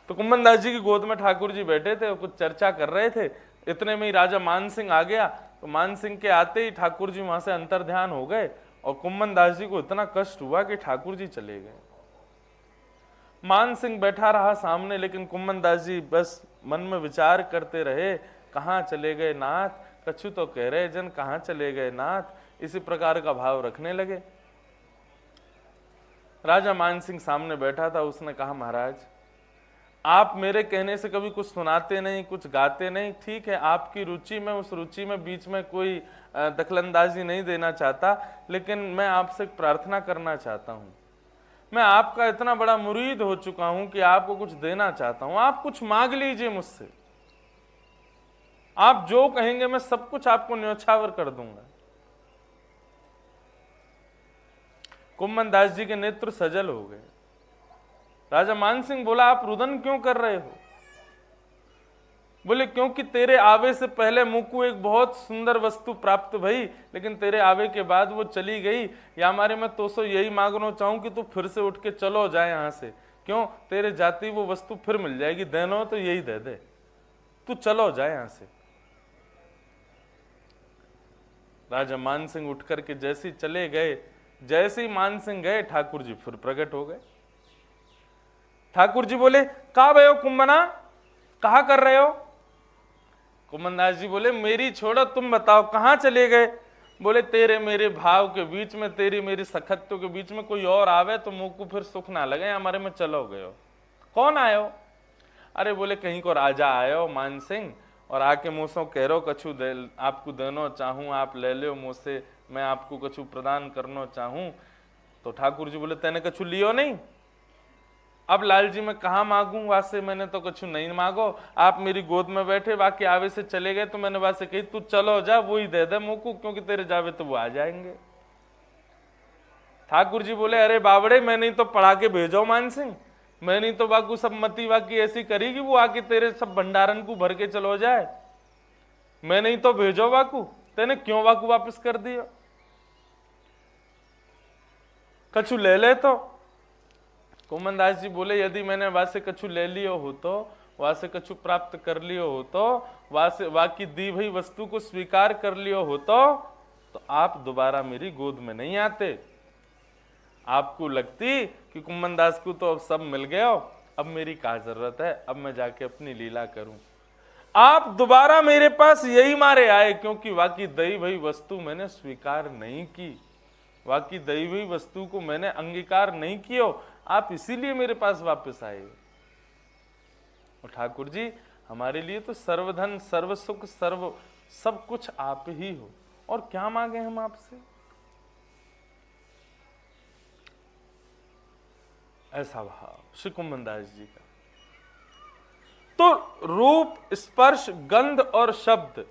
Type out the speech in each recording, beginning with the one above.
तो कुम्भन दास जी की गोद में ठाकुर जी बैठे थे, कुछ चर्चा कर रहे थे। इतने में ही राजा मान सिंह आ गया। तो मान सिंह के आते ही ठाकुर जी वहां से अंतर्ध्यान हो गए और कुम्भन दास जी को इतना कष्ट हुआ कि ठाकुर जी चले गए। मान सिंह बैठा रहा सामने, लेकिन कुम्भन दास जी बस मन में विचार करते रहे, कहाँ चले गए नाथ, कछु तो कह रहे जन, कहाँ चले गए नाथ, इसी प्रकार का भाव रखने लगे। राजा मान सिंह सामने बैठा था, उसने कहा महाराज आप मेरे कहने से कभी कुछ सुनाते नहीं, कुछ गाते नहीं, ठीक है आपकी रुचि में, उस रुचि में बीच में कोई दखलंदाजी नहीं देना चाहता, लेकिन मैं आपसे प्रार्थना करना चाहता हूं। मैं आपका इतना बड़ा मुरीद हो चुका हूं कि आपको कुछ देना चाहता हूं, आप कुछ मांग लीजिए मुझसे, आप जो कहेंगे मैं सब कुछ आपको न्योछावर कर दूंगा। कुम्भन दास जी के नेत्र सजल हो गए। राजा मान सिंह बोला आप रुदन क्यों कर रहे हो? बोले क्योंकि तेरे आवे से पहले मुझको एक बहुत सुंदर वस्तु प्राप्त भई, लेकिन तेरे आवे के बाद वो चली गई। या हमारे मैं तो सो यही मांगना चाहूं कि तू फिर से उठ के चलो जाए यहां से, क्यों तेरे जाती वो वस्तु फिर मिल जाएगी, देनो तो यही दे दे, तू चलो जाए यहां से। राजा मान सिंह उठ करके जैसे ही चले गए, जैसे ही मान सिंह गए ठाकुर जी फिर प्रकट हो गए। ठाकुर जी बोले कहा भयो कुंभना, कहा कर रहे हो? कुम्भन दास जी बोले मेरी छोड़ो, तुम बताओ कहां चले गए? बोले तेरे मेरे भाव के बीच में, तेरी मेरी सखत्व के बीच में कोई और आवे तो मुंह को फिर सुख ना लगे, हमारे में चलो गए हो। कौन आयो? अरे बोले कहीं को राजा आयो मान सिंह, और आके मुझसे कह रो कछु दे, आपको देनो चाहूं, आप ले लो मुझसे, मैं आपको कछु प्रदान करना चाहूं। तो ठाकुर जी बोले तेने कछु लियो नहीं? अब लाल जी मैं कहाँ मांगू, वासे मैंने तो कछु नहीं मांगो, आप मेरी गोद में बैठे, बाकी आवे से चले गए तो मैंने वासे कही तू चलो जा, वो ही दे दे मुझको, क्योंकि तेरे जावे तो वो आ जाएंगे। ठाकुर जी बोले अरे बावड़े, मैं नहीं तो पढ़ा के भेजो मान सिंह, मैं नहीं तो बाकू सब मती वाकी ऐसी करेगी वो आके तेरे सब भंडारन को भर के चलो जाए, मैं नहीं तो भेजो बाकू, तेने क्यों बाकू वापस कर दियो? कछु ले ले तो। कुम्भन दास जी बोले यदि मैंने वहां से कछु ले लियो हो तो, वहां से कछु प्राप्त कर लियो हो तो, वहां से वाकी दी हुई वस्तु को स्वीकार कर लियो हो तो आप दोबारा मेरी गोद में नहीं आते। आपको लगती कि कुम्भन दास को तो अब सब मिल गया, अब मेरी क्या जरूरत है, अब मैं जाके अपनी लीला करूं। आप दोबारा मेरे पास यही मारे आए क्योंकि वाकी दई हुई वस्तु मैंने स्वीकार नहीं की, वाकी दई हुई वस्तु को मैंने अंगीकार नहीं किया, आप इसीलिए मेरे पास वापस आए। और ठाकुर जी हमारे लिए तो सर्वधन सर्व सुख सर्व सब कुछ आप ही हो, और क्या मांगे हम आपसे? ऐसा भाव श्री कुम्भन दास जी का। तो रूप, स्पर्श, गंध और शब्द,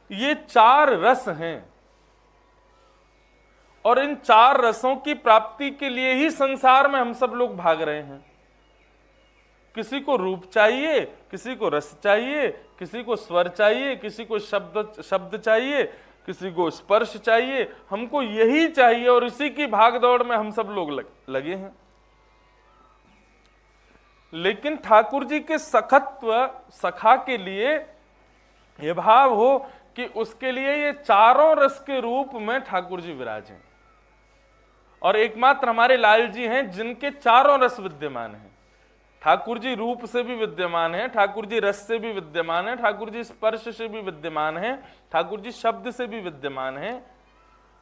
ये चार रस हैं, और इन चार रसों की प्राप्ति के लिए ही संसार में हम सब लोग भाग रहे हैं। किसी को रूप चाहिए, किसी को रस चाहिए, किसी को स्वर चाहिए, किसी को शब्द चाहिए, किसी को स्पर्श चाहिए, हमको यही चाहिए, और इसी की भागदौड़ में हम सब लोग लगे हैं। लेकिन ठाकुर जी के सखत्व, सखा के लिए यह भाव हो कि उसके लिए ये चारों रस के रूप में ठाकुर जी विराजे, और एकमात्र हमारे लाल जी हैं जिनके चारों रस विद्यमान हैं। ठाकुर जी रूप से भी विद्यमान है, ठाकुर जी रस से भी विद्यमान है, ठाकुर जी स्पर्श से भी विद्यमान है, ठाकुर जी शब्द से भी विद्यमान है,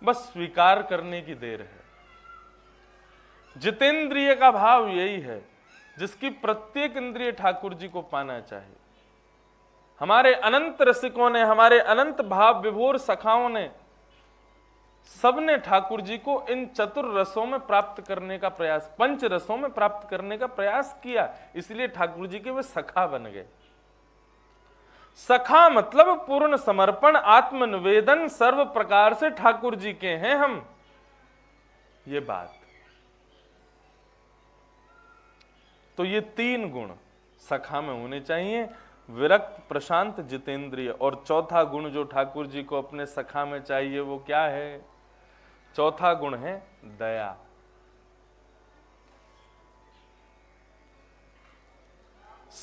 बस स्वीकार करने की देर है। जितेंद्रिय का भाव यही है, जिसकी प्रत्येक इंद्रिय ठाकुर जी को पाना चाहिए। हमारे अनंत रसिकों ने, हमारे अनंत भाव विभोर सखाओं ने, सबने ठाकुर जी को इन चतुर रसों में प्राप्त करने का प्रयास, पंच रसों में प्राप्त करने का प्रयास किया, इसलिए ठाकुर जी के वे सखा बन गए। सखा मतलब पूर्ण समर्पण, आत्मनिवेदन, सर्व प्रकार से ठाकुर जी के हैं हम, ये बात। तो ये तीन गुण सखा में होने चाहिए, विरक्त, प्रशांत, जितेंद्रिय। और चौथा गुण जो ठाकुर जी को अपने सखा में चाहिए वो क्या है? चौथा गुण है दया।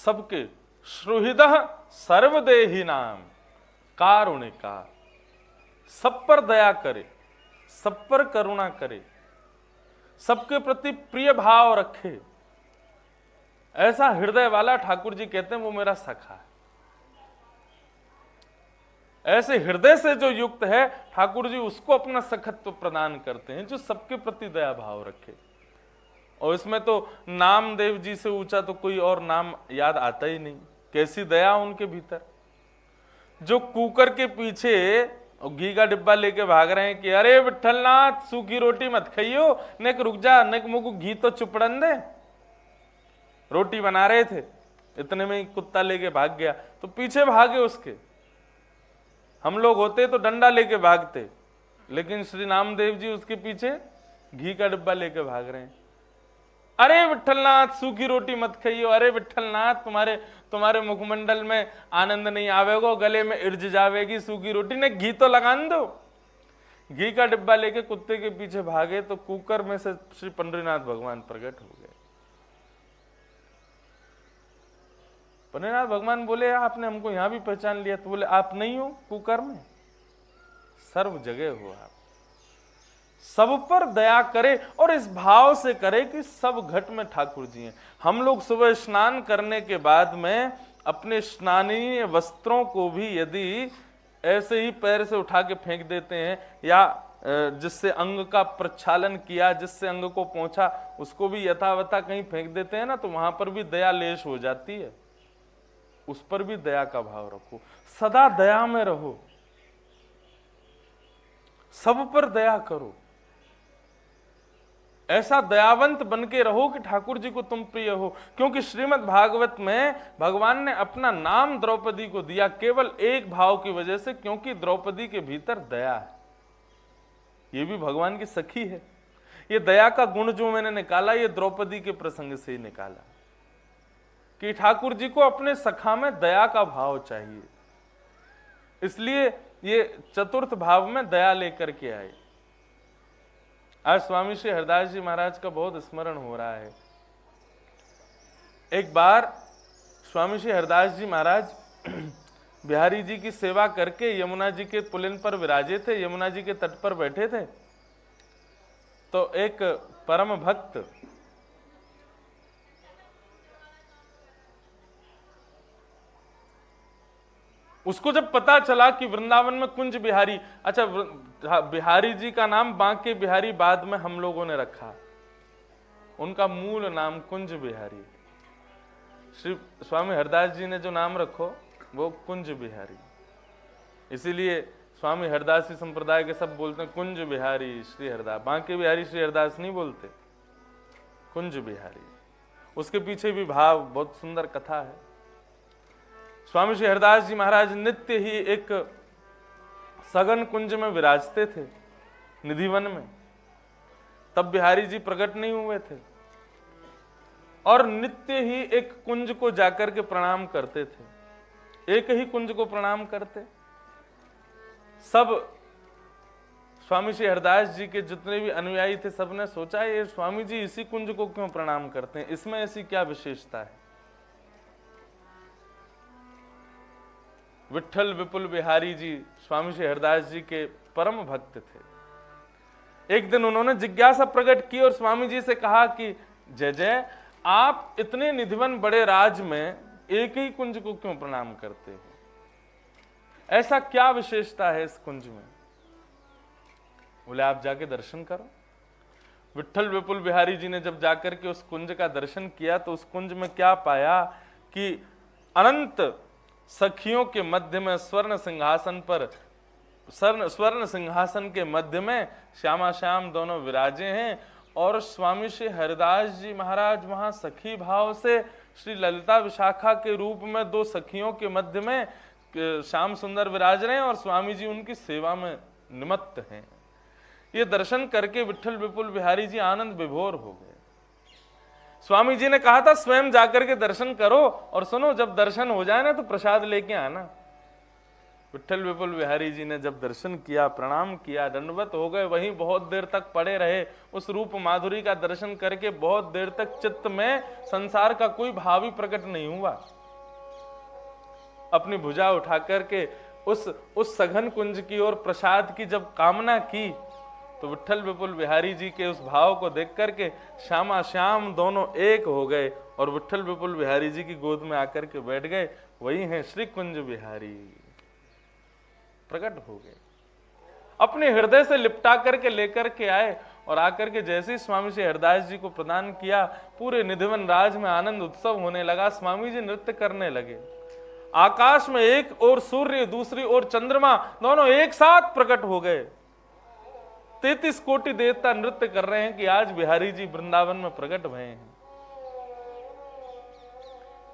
सबके सुहृदः सर्वदेही नाम कारुणिका, सब पर दया करे, सब पर करुणा करे, सबके प्रति प्रिय भाव रखे, ऐसा हृदय वाला ठाकुर जी कहते हैं वो मेरा सखा है। ऐसे हृदय से जो युक्त है ठाकुर जी उसको अपना सखत्व प्रदान करते हैं, जो सबके प्रति दया भाव रखे। और इसमें तो नामदेव जी से ऊंचा तो कोई और नाम याद आता ही नहीं। कैसी दया उनके भीतर, जो कुकर के पीछे घी का डिब्बा लेके भाग रहे हैं कि अरे विठलनाथ सूखी रोटी मत खाइयो, नेक रुक जा, नेक मुझको घी तो चुपड़न दे। रोटी बना रहे थे, इतने में ही कुत्ता लेके भाग गया तो पीछे भागे उसके। हम लोग होते तो डंडा लेके भागते, लेकिन श्री नामदेव जी उसके पीछे घी का डिब्बा लेके भाग रहे हैं। अरे विठलनाथ सूखी रोटी मत खाइयो, अरे विठलनाथ तुम्हारे मुखमंडल में आनंद नहीं आवेगो, गले में इर्ज जावेगी सूखी रोटी, ने घी तो लगान दो। घी का डिब्बा लेके कुत्ते के पीछे भागे तो कुकर में से श्री पंडरीनाथ भगवान प्रकट हो गए। पंडरीनाथ भगवान बोले आपने हमको यहां भी पहचान लिया? तो बोले आप नहीं हो कुकर में, सर्व जगह हो आप। सब पर दया करे और इस भाव से करे कि सब घट में ठाकुर जी हैं। हम लोग सुबह स्नान करने के बाद में अपने स्नानीय वस्त्रों को भी यदि ऐसे ही पैर से उठा के फेंक देते हैं, या जिससे अंग का प्रक्षालन किया, जिससे अंग को पहुंचा, उसको भी यथावथा कहीं फेंक देते हैं ना, तो वहां पर भी दया लेश हो जाती है। उस पर भी दया का भाव रखो, सदा दया में रहो, सब पर दया करो, ऐसा दयावंत बन के रहो कि ठाकुर जी को तुम प्रिय हो। क्योंकि श्रीमद् भागवत में भगवान ने अपना नाम द्रौपदी को दिया केवल एक भाव की वजह से, क्योंकि द्रौपदी के भीतर दया है। ये भी भगवान की सखी है। ये दया का गुण जो मैंने निकाला, ये द्रौपदी के प्रसंग से ही निकाला कि ठाकुर जी को अपने सखा में दया का भाव चाहिए, इसलिए ये चतुर्थ भाव में दया लेकर के आए। आज स्वामी श्री हरदास जी महाराज का बहुत स्मरण हो रहा है। एक बार स्वामी श्री हरदास जी महाराज बिहारी जी की सेवा करके यमुना जी के पुलिन पर विराजे थे, यमुना जी के तट पर बैठे थे। तो एक परम भक्त उसको जब पता चला कि वृंदावन में कुंज बिहारी, अच्छा बिहारी जी का नाम बांके बिहारी बाद में हम लोगों ने रखा, उनका मूल नाम कुंज बिहारी। श्री स्वामी हरदास जी ने जो नाम रखो वो कुंज बिहारी, इसीलिए स्वामी हरदासी संप्रदाय के सब बोलते हैं कुंज बिहारी श्री हरदास, बांके बिहारी श्री हरदास नहीं बोलते, कुंज बिहारी। उसके पीछे भी भाव, बहुत सुंदर कथा है। स्वामी श्री हरदास जी महाराज नित्य ही एक सघन कुंज में विराजते थे, निधिवन में। तब बिहारी जी प्रकट नहीं हुए थे, और नित्य ही एक कुंज को जाकर के प्रणाम करते थे, एक ही कुंज को प्रणाम करते। सब स्वामी श्री हरदास जी के जितने भी अनुयायी थे, सबने सोचा ये स्वामी जी इसी कुंज को क्यों प्रणाम करते हैं, इसमें ऐसी क्या विशेषता है। विठल विपुल बिहारी जी स्वामी श्री हरदास जी के परम भक्त थे। एक दिन उन्होंने जिज्ञासा प्रकट की और स्वामी जी से कहा कि जय जय, आप इतने निधिवन बड़े राज में एक ही कुंज को क्यों प्रणाम करते हो, ऐसा क्या विशेषता है इस कुंज में। बोले आप जाके दर्शन करो। विठल विपुल बिहारी जी ने जब जाकर के उस कुंज का दर्शन किया तो उस कुंज में क्या पाया कि अनंत सखियों के मध्य में स्वर्ण सिंहासन पर, स्वर्ण सिंहासन के मध्य में श्यामा श्याम दोनों विराजे हैं, और स्वामी श्री हरदास जी महाराज वहां सखी भाव से श्री ललिता विशाखा के रूप में दो सखियों के मध्य में श्याम सुंदर विराज रहे हैं, और स्वामी जी उनकी सेवा में निमत्त हैं। ये दर्शन करके विठल विपुल बिहारी जी आनंद विभोर हो गए। स्वामी जी ने कहा था स्वयं जाकर के दर्शन करो, और सुनो जब दर्शन हो जाए ना तो प्रसाद लेके आना। विठल विपुल बिहारी जी ने जब दर्शन किया, प्रणाम किया, दंडवत हो गए, वहीं बहुत देर तक पड़े रहे। उस रूप माधुरी का दर्शन करके बहुत देर तक चित्त में संसार का कोई भाव ही प्रकट नहीं हुआ। अपनी भुजा उठा करके उस सघन कुंज की और प्रसाद की जब कामना की, तो विट्ठल विपुल बिहारी जी के उस भाव को देख करके श्यामा श्याम दोनों एक हो गए और विट्ठल विपुल बिहारी जी की गोद में आकर के बैठ गए। वही हैं श्री कुंज बिहारी, प्रकट हो गए, अपने हृदय से लिपटा करके लेकर के आए और आकर के जैसे ही स्वामी श्री हरदास जी को प्रदान किया, पूरे निधिवन राज में आनंद उत्सव होने लगा। स्वामी जी नृत्य करने लगे। आकाश में एक और सूर्य, दूसरी ओर चंद्रमा, दोनों एक साथ प्रकट हो गए। 33 कोटि देवता नृत्य कर रहे हैं कि आज बिहारी जी वृंदावन में प्रकट भये हैं।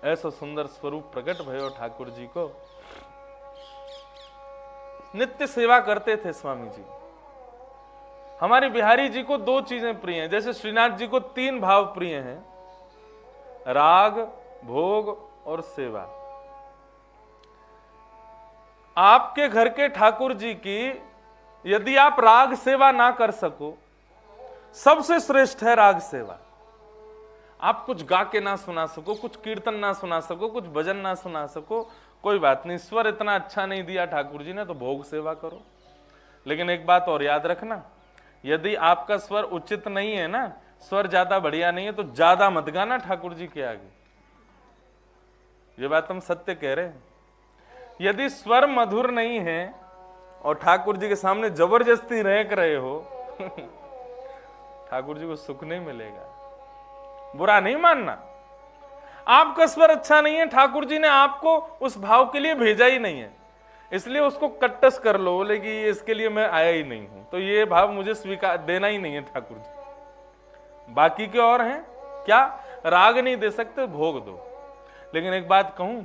ऐसा सुंदर स्वरूप प्रकट भयो ठाकुर जी को। नित्य सेवा करते थे स्वामी जी। हमारे बिहारी जी को 2 चीजें प्रिय हैं, जैसे श्रीनाथ जी को 3 भाव प्रिय हैं, राग, भोग और सेवा। आपके घर के ठाकुर जी की यदि आप राग सेवा ना कर सको, सबसे श्रेष्ठ है राग सेवा। आप कुछ गा के ना सुना सको, कुछ कीर्तन ना सुना सको, कुछ भजन ना सुना सको, कोई बात नहीं, स्वर इतना अच्छा नहीं दिया ठाकुर जी ने तो भोग सेवा करो। लेकिन एक बात और याद रखना, यदि आपका स्वर उचित नहीं है ना, स्वर ज्यादा बढ़िया नहीं है, तो ज्यादा मत गाना ठाकुर जी के आगे। ये बात हम सत्य कह रहे हैं। यदि स्वर मधुर नहीं है और ठाकुर जी के सामने जबरदस्ती रह रहे हो ठाकुर जी को सुख नहीं मिलेगा। बुरा नहीं मानना, आपका स्वर अच्छा नहीं है, ठाकुर जी ने आपको उस भाव के लिए भेजा ही नहीं है, इसलिए उसको कट्टस कर लो, बोले कि इसके लिए मैं आया ही नहीं हूं, तो ये भाव मुझे स्वीकार देना ही नहीं है ठाकुर जी। बाकी के और हैं क्या, राग नहीं दे सकते, भोग दो। लेकिन एक बात कहूं,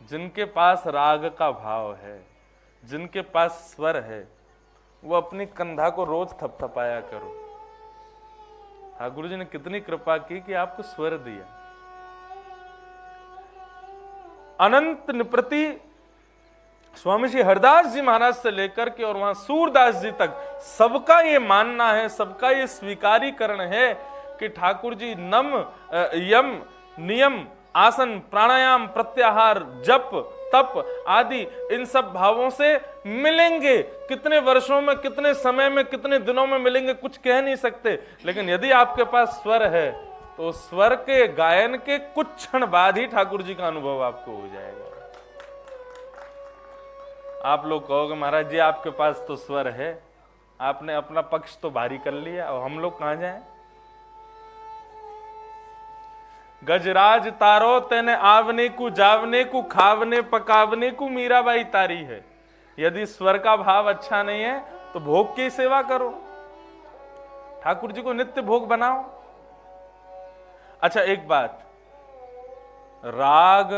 जिनके पास राग का भाव है, जिनके पास स्वर है, वो अपनी कंधा को रोज थपथपाया करो। ठाकुर जी ने कितनी कृपा की कि आपको स्वर दिया। अनंत निप्रति स्वामी श्री हरदास जी महाराज से लेकर के और वहां सूरदास जी तक सबका ये मानना है, सबका ये स्वीकारीकरण है कि ठाकुर जी नम, यम, नियम, आसन, प्राणायाम, प्रत्याहार, जप, तप आदि इन सब भावों से मिलेंगे। कितने वर्षों में, कितने समय में, कितने दिनों में मिलेंगे कुछ कह नहीं सकते, लेकिन यदि आपके पास स्वर है तो स्वर के गायन के कुछ क्षण बाद ही ठाकुर जी का अनुभव आपको हो जाएगा। आप लोग कहोगे महाराज जी आपके पास तो स्वर है, आपने अपना पक्ष तो भारी कर लिया, और हम लोग कहां जाएं? गजराज तारो तेने आवने को, जावने को, खावने पकावने को मीराबाई तारी है। यदि स्वर का भाव अच्छा नहीं है तो भोग की सेवा करो, ठाकुर जी को नित्य भोग बनाओ। अच्छा एक बात, राग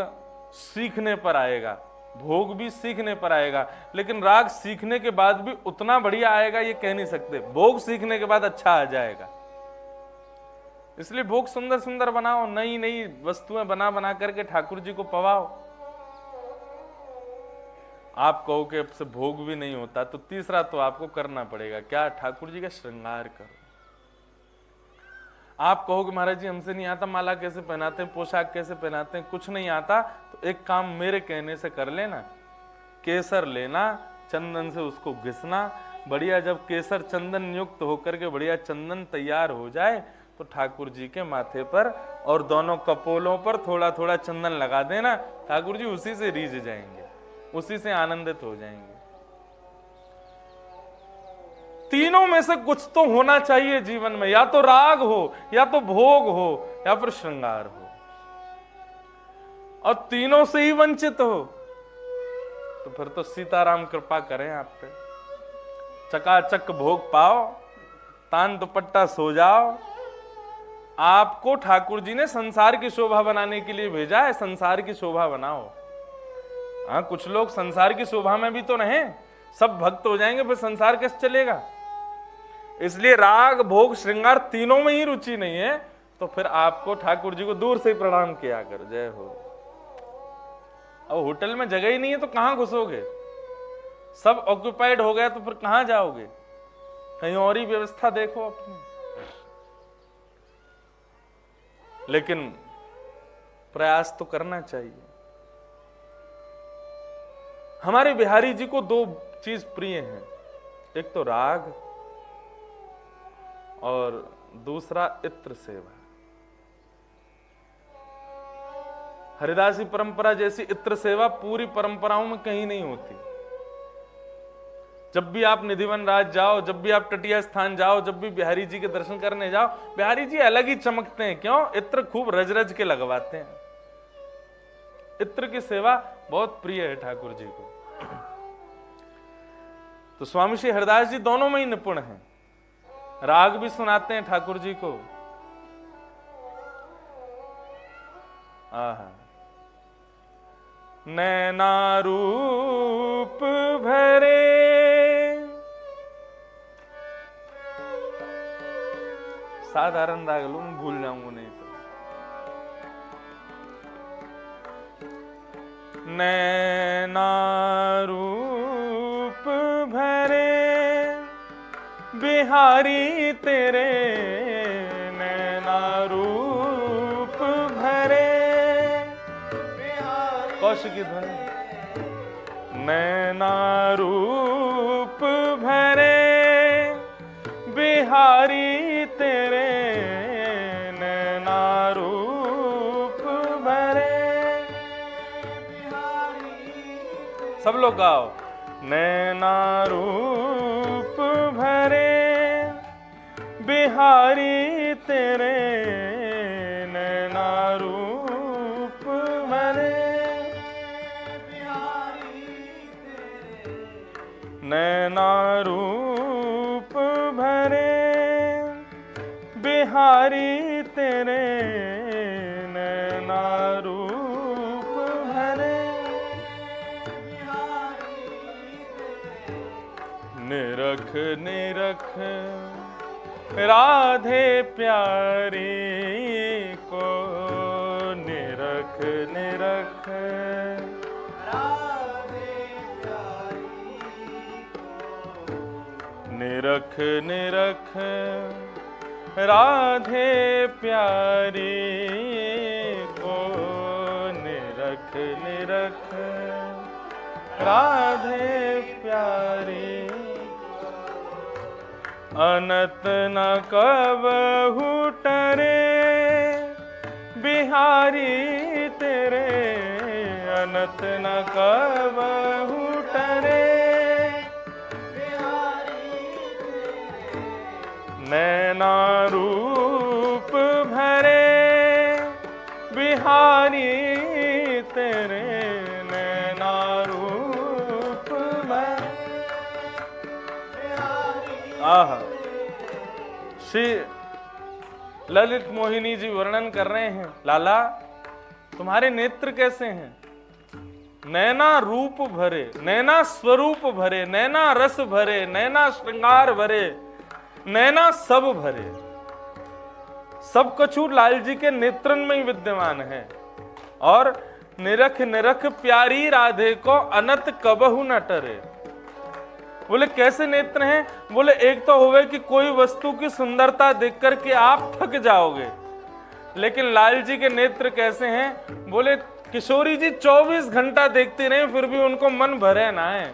सीखने पर आएगा, भोग भी सीखने पर आएगा, लेकिन राग सीखने के बाद भी उतना बढ़िया आएगा ये कह नहीं सकते। भोग सीखने के बाद अच्छा आ जाएगा, इसलिए भोग सुंदर सुंदर बनाओ, नई नई वस्तुएं बना बना करके ठाकुर जी को पवाओ। आप कहो कि अब से भोग भी नहीं होता, तो तीसरा तो आपको करना पड़ेगा क्या, ठाकुर जी का श्रृंगार करो। आप कहोगे महाराज जी हमसे नहीं आता, माला कैसे पहनाते हैं, पोशाक कैसे पहनाते हैं, कुछ नहीं आता, तो एक काम मेरे कहने से कर लेना, केसर लेना, चंदन से उसको घिसना, बढ़िया जब केसर चंदन युक्त होकर के बढ़िया चंदन तैयार हो जाए तो ठाकुर जी के माथे पर और दोनों कपोलों पर थोड़ा थोड़ा चंदन लगा देना। ठाकुर जी उसी से रीझ जाएंगे, उसी से आनंदित हो जाएंगे। तीनों में से कुछ तो होना चाहिए जीवन में, या तो राग हो, या तो भोग हो, या फिर श्रृंगार हो। और तीनों से ही वंचित हो तो फिर तो सीताराम कृपा करें आप पे, चकाचक भोग पाओ, तान दुपट्टा सो जाओ। आपको ठाकुर जी ने संसार की शोभा बनाने के लिए भेजा है, संसार की शोभा बनाओ। हाँ, कुछ लोग संसार की शोभा में भी तो रहें, सब भक्त हो जाएंगे फिर संसार कैसे चलेगा। इसलिए राग भोग श्रृंगार तीनों में ही रुचि नहीं है तो फिर आपको ठाकुर जी को दूर से प्रणाम किया कर, जय हो। अब होटल में जगह ही नहीं है तो कहां घुसोगे, सब ऑक्यूपाइड हो गया तो फिर कहां जाओगे, कहीं और ही व्यवस्था देखो अपनी। लेकिन प्रयास तो करना चाहिए। हमारे बिहारी जी को दो चीज प्रिय हैं, एक तो राग और दूसरा इत्र सेवा। हरिदासी परंपरा जैसी इत्र सेवा पूरी परंपराओं में कहीं नहीं होती। जब भी आप निधिवन राज जाओ, जब भी आप तटीय स्थान जाओ, जब भी बिहारी जी के दर्शन करने जाओ, बिहारी जी अलग ही चमकते हैं। क्यों? इत्र खूब रज रज के लगवाते हैं। इत्र की सेवा बहुत प्रिय है ठाकुर जी को। तो स्वामी श्री हरिदास जी दोनों में ही निपुण हैं। राग भी सुनाते हैं ठाकुर जी को। आहा, नैना रूप भरे, साधारण राग लूं, भूल जाऊंगा नहीं तो। नैना रूप भरे बिहारी तेरे, नैना रूप भरे बिहारी, कौशिक की ध्वनि। नैना रूप भरे बिहारी तेरे, नैना रूप भरे बिहारी, सब लोग गाओ। नैना रूप भरे बिहारी तेरे, नैना रूप भरे बिहारी तेरे, नैना रूप भरे बिहारी तेरे, नैना रूप भरे बिहारी तेरे। निरख निरख राधे प्यारी को, निरख निरख राधे प्यारी को, निरख निरख राधे प्यारी को, निरख निरख राधे प्यारी। अनत न कबहु टरे बिहारी तेरे, अनत न कबहु टरे बिहारी तेरे, नैना रूप भरे बिहारी तेरे, नैना रूप भरे बिहारी। आहा, श्री ललित मोहिनी जी वर्णन कर रहे हैं, लाला तुम्हारे नेत्र कैसे हैं? नैना रूप भरे, नैना स्वरूप भरे, नैना रस भरे, नैना श्रृंगार भरे, नैना सब भरे। सब कछु लाल जी के नेत्रन में ही विद्यमान है। और निरख निरख प्यारी राधे को अनत कबहु न टरे। बोले कैसे नेत्र हैं? बोले एक तो होवे कि कोई वस्तु की सुंदरता देख करके आप थक जाओगे, लेकिन लाल जी के नेत्र कैसे हैं? बोले किशोरी जी 24 घंटा देखते रहे फिर भी उनको मन भरे ना है।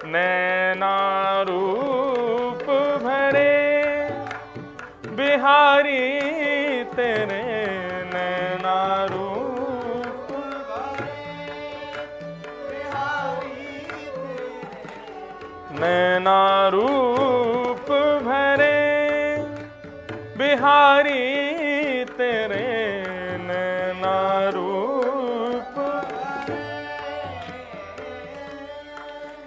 नैना रूप भरे बिहारी तेरे, नैना रूप भरे बिहारी तेरे, नैना रूप भरे बिहारी तेरे, नैना रूप भरे।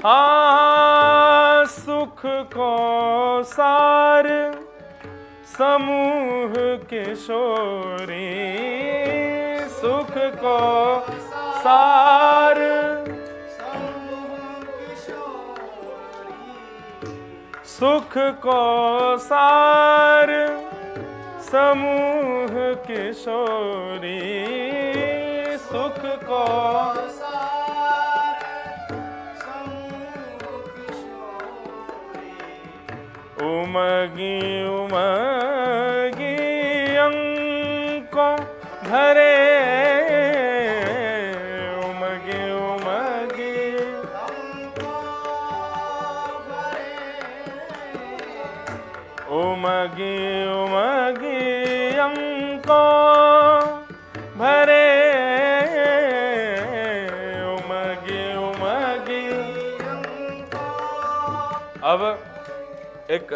हाँ सुख को सार समूह किशोरी, सुख को सार समूह किशोरी, सुख को सार समूह किशोरी, सुख को सार समूह किशोरी। उमगी उमगी अंको भरे, उमगी उमगी भरे उमगी उमगी। अब एक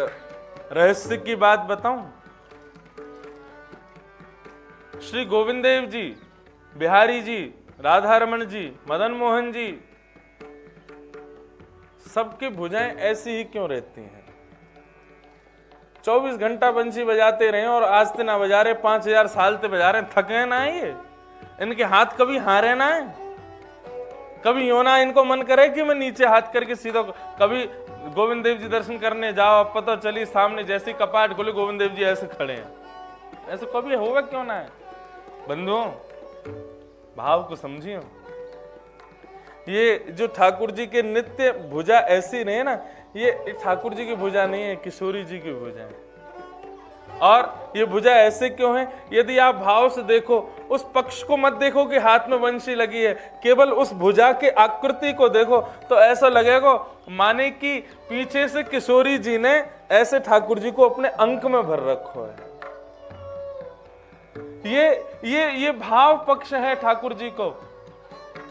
रहस्य की बात बताऊं। श्री गोविंद देव जी, बिहारी जी, राधा रमन जी, मदन मोहन जी, सबकी भुजाएं ऐसी ही क्यों रहती हैं? 24 घंटा बंसी बजाते रहे और आज ते ना बजा रहे, 5000 साल ते बजा रहे, थके ना ये? इनके हाथ कभी हारे ना है? कभी यो ना इनको मन करे कि मैं नीचे हाथ करके सीधा। कभी गोविंद देव जी दर्शन करने जाओ, पता चली सामने जैसी कपाट खोले गोविंद देव जी ऐसे खड़े हैं। ऐसे कभी होगा क्यों ना है? बंधुओं, भाव को समझिए। ये जो ठाकुर जी के नित्य भुजा ऐसी नहीं है ना, ये ठाकुर जी की भुजा नहीं है, किशोरी जी की भुजा है। और ये भुजा ऐसे क्यों है? यदि आप भाव से देखो, उस पक्ष को मत देखो कि हाथ में वंशी लगी है, केवल उस भुजा के आकृति को देखो तो ऐसा लगेगा माने कि पीछे से किशोरी जी ने ऐसे ठाकुर जी को अपने अंक में भर रखो है। ये भाव पक्ष है ठाकुर जी को।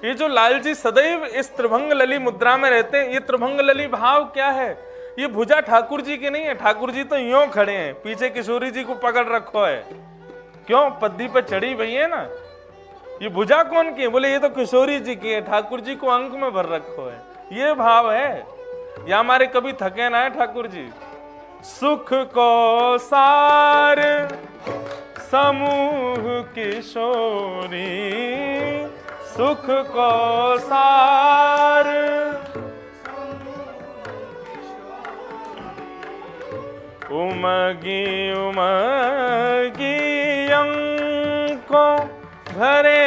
ये जो लाल जी सदैव इस त्रिभंग लली मुद्रा में रहते हैं, ये त्रिभंग लली भाव क्या है? ये भुजा ठाकुर जी की नहीं है। ठाकुर जी तो यूं खड़े हैं, पीछे किशोरी जी को पकड़ रखो है। क्यों? पद्दी पे चढ़ी हुई है ना। ये भुजा कौन की है? बोले ये तो किशोरी जी की है, ठाकुर जी को अंक में भर रखो है। ये भाव है। या हमारे कभी थके ना है ठाकुर जी। सुख को सार समूह किशोरी, सुख को सार उमगी उमगी अंको भरे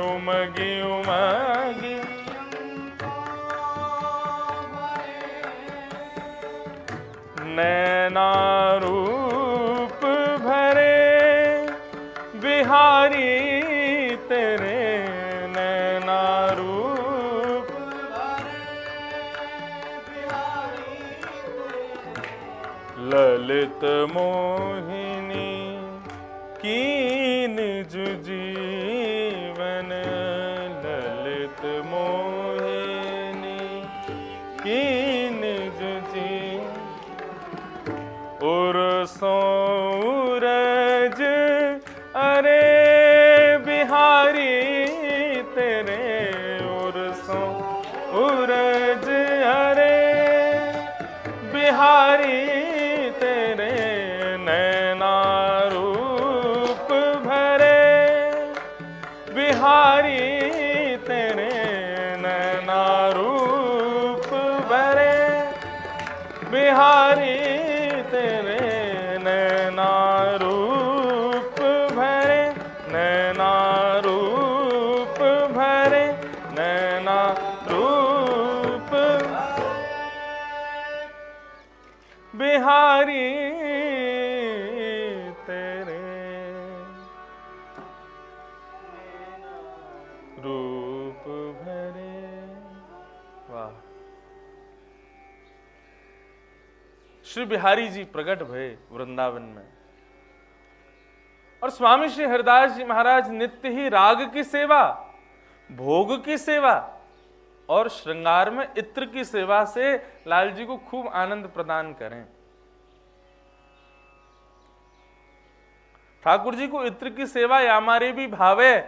उमगी उमगी। नैना रूप भरे बिहारी तेरे, नैना रूप ललित मोहिनी कीन जीवन, ललित मोहिनी कीन जीवन। उर सूरज अरे बिहारी तेरे, उर सूरज अरे बिहारी तेरे, नैना रूप भरे बिहारी तेरे, नैना रूप भरे बिहारी तेरे, नैना रूप भरे, नैना रूप भरे, नैना रूप बिहारी तेरे, रूप भरे। वाह! श्री बिहारी जी प्रकट भये वृंदावन में, और स्वामी श्री हरिदास जी महाराज नित्य ही राग की सेवा, भोग की सेवा और श्रृंगार में इत्र की सेवा से लाल जी को खूब आनंद प्रदान करें। ठाकुर जी को इत्र की सेवा या हमारे भी भाव है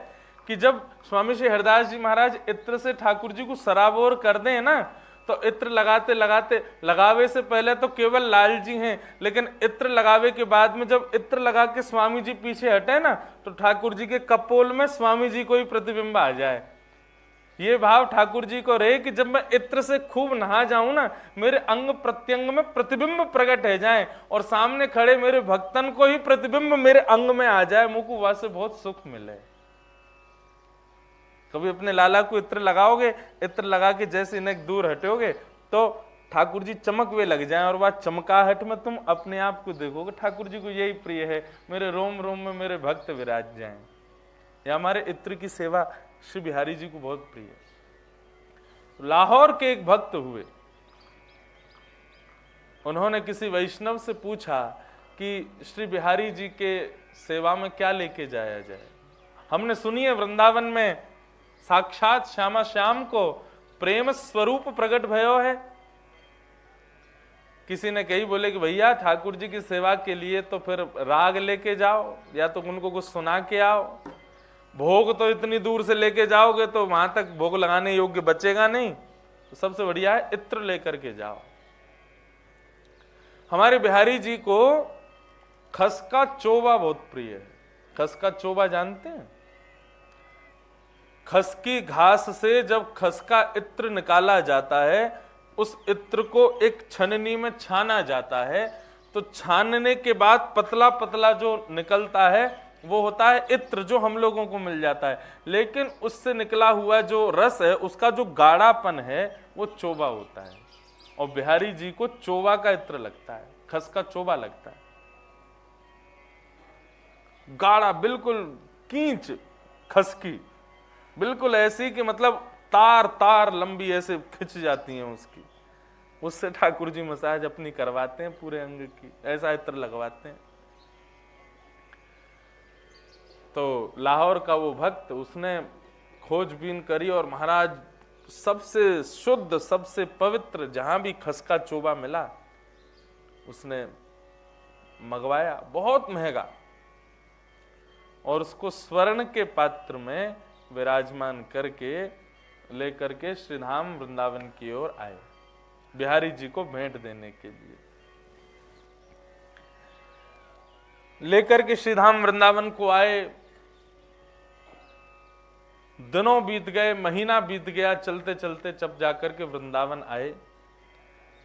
कि जब स्वामी श्री हरिदास जी महाराज इत्र से ठाकुर जी को सराबोर कर दें ना, तो इत्र लगाते लगाते, लगावे से पहले तो केवल लाल जी हैं, लेकिन इत्र लगावे के बाद में जब इत्र लगा के स्वामी जी पीछे हटे ना, तो ठाकुर जी के कपोल में स्वामी जी को ही प्रतिबिंब आ जाए। ये भाव ठाकुर जी को रहे कि जब मैं इत्र से खूब नहा जाऊं ना, मेरे अंग प्रत्यंग में प्रतिबिंब प्रकट है जाए और सामने खड़े मेरे भक्तन को ही प्रतिबिंब मेरे अंग में आ जाए, मुझको वहां से बहुत सुख मिले। कभी अपने लाला को इत्र लगाओगे, इत्र लगा के जैसे इन्हें दूर हटोगे तो ठाकुर जी चमक वे लग जाएं, और वह चमकाहट में तुम अपने आप को देखोगे ठाकुर जी को यही प्रिय है, मेरे रोम रोम में मेरे भक्त विराज जाएं। या हमारे इत्र की सेवा श्री बिहारी जी को बहुत प्रिय है। लाहौर के एक भक्त हुए, उन्होंने किसी वैष्णव से पूछा कि श्री बिहारी जी के सेवा में क्या लेके जाया जाए। हमने सुनी है वृंदावन में साक्षात श्यामा श्याम को प्रेम स्वरूप प्रकट भयो है। किसी ने कही बोले कि भैया ठाकुर जी की सेवा के लिए तो फिर राग लेके जाओ या तो उनको कुछ सुना के आओ, भोग तो इतनी दूर से लेके जाओगे तो वहां तक भोग लगाने योग्य बचेगा नहीं, तो सबसे बढ़िया है इत्र लेकर के जाओ। हमारे बिहारी जी को खस का चोबा बहुत प्रिय है। खस का चोबा जानते हैं? खस की घास से जब खस का इत्र निकाला जाता है, उस इत्र को एक छननी में छाना जाता है, तो छानने के बाद पतला पतला जो निकलता है वो होता है इत्र, जो हम लोगों को मिल जाता है। लेकिन उससे निकला हुआ जो रस है, उसका जो गाढ़ापन है वो चोबा होता है। और बिहारी जी को चोबा का इत्र लगता है, खस का चोबा लगता है, गाढ़ा, बिल्कुल कींच खस की, बिल्कुल ऐसी कि मतलब तार तार लंबी ऐसे खिंच जाती हैं उसकी। उससे ठाकुर जी मसाज अपनी करवाते हैं पूरे अंग की, ऐसा इत्र लगवाते हैं। तो लाहौर का वो भक्त, उसने खोजबीन करी और महाराज सबसे शुद्ध, सबसे पवित्र जहां भी खस का चोबा मिला उसने मंगवाया, बहुत महंगा, और उसको स्वर्ण के पात्र में विराजमान करके लेकर के श्रीधाम वृंदावन की ओर आए, बिहारी जी को भेंट देने के लिए। लेकर के श्रीधाम वृंदावन को आए, दिनों बीत गए, महीना बीत गया, चलते चलते जब जाकर के वृंदावन आए।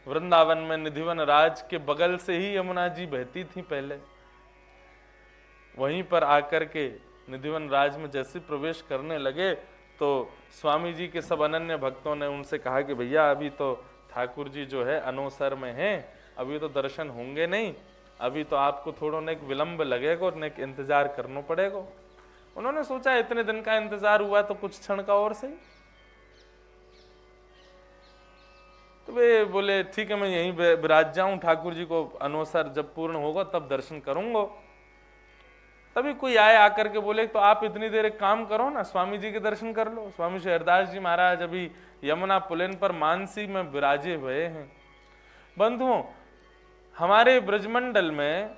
वृंदावन में निधिवन राज के बगल से ही यमुना जी बहती थी पहले। वहीं पर आकर के निधिवन राज में जैसे प्रवेश करने लगे तो स्वामी जी के सब अनन्य भक्तों ने उनसे कहा कि भैया अभी तो ठाकुर जी जो है अनोसर में हैं, अभी तो दर्शन होंगे नहीं, अभी तो आपको थोड़ा एक विलंब लगेगा और एक इंतजार करना पड़ेगा। उन्होंने सोचा इतने दिन का इंतजार हुआ तो कुछ क्षण का और सही। तो वे बोले ठीक है, मैं यहीं विराज जाऊं, ठाकुर जी को अनोसर जब पूर्ण होगा तब दर्शन करूंगा। तभी कोई आए आकर के बोले तो आप इतनी देर एक काम करो ना, स्वामी जी के दर्शन कर लो। स्वामी श्री हरदास जी महाराज अभी यमुना पुलेन पर मानसी में विराजे हुए हैं। बंधुओं, हमारे ब्रजमंडल में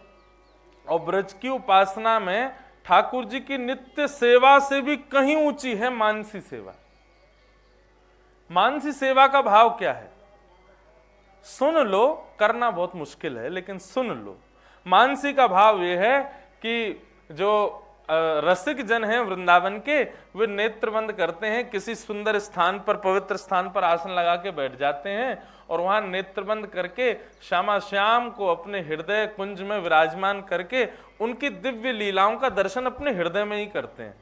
और ब्रज की उपासना में ठाकुर जी की नित्य सेवा से भी कहीं ऊंची है मानसी सेवा। मानसी सेवा का भाव क्या है? सुन लो, करना बहुत मुश्किल है लेकिन सुन लो। मानसी का भाव यह है कि जो रसिक जन हैं वृंदावन के, वे नेत्र बंद करते हैं, किसी सुंदर स्थान पर, पवित्र स्थान पर आसन लगा के बैठ जाते हैं और वहां नेत्र बंद करके श्यामा श्याम को अपने हृदय कुंज में विराजमान करके उनकी दिव्य लीलाओं का दर्शन अपने हृदय में ही करते हैं।